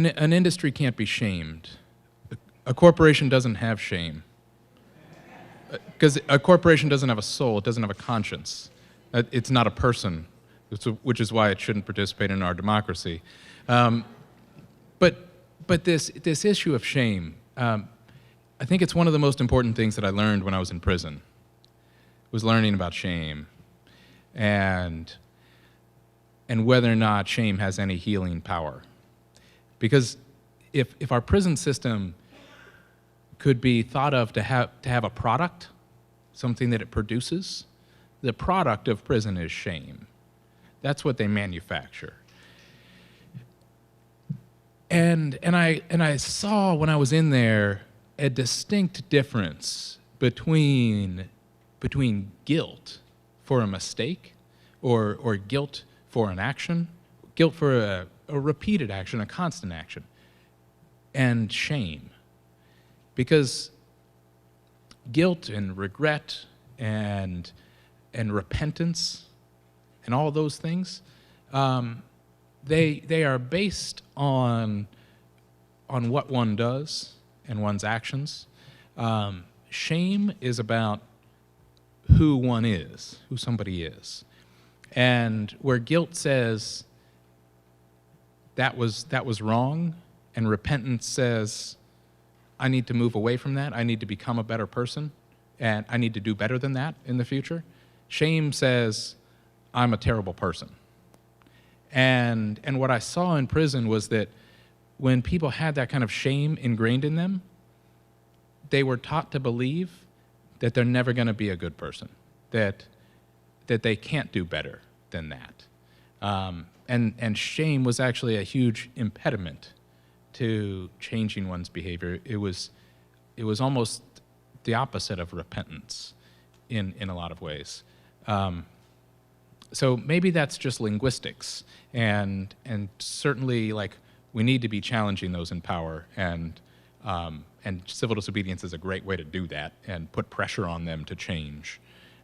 an industry can't be shamed. A corporation doesn't have shame. Because a corporation doesn't have a soul, it doesn't have a conscience. It's not a person, which is why it shouldn't participate in our democracy. But this issue of shame, I think it's one of the most important things that I learned when I was in prison, was learning about shame and whether or not shame has any healing power. Because if our prison system could be thought of to have a product, something that it produces, the product of prison is shame. That's what they manufacture. And I saw when I was in there a distinct difference between guilt for a mistake or guilt for an action, guilt for a repeated action, a constant action, and shame. Because guilt and regret and repentance and all those things, they are based on what one does and one's actions. Shame is about who one is, who somebody is. And where guilt says that was wrong, and repentance says I need to move away from that, I need to become a better person, and I need to do better than that in the future. Shame says I'm a terrible person. And what I saw in prison was that when people had that kind of shame ingrained in them, they were taught to believe that they're never going to be a good person, that they can't do better than that. And shame was actually a huge impediment to changing one's behavior. It was almost the opposite of repentance in a lot of ways. So maybe that's just linguistics, and certainly like we need to be challenging those in power, and civil disobedience is a great way to do that and put pressure on them to change.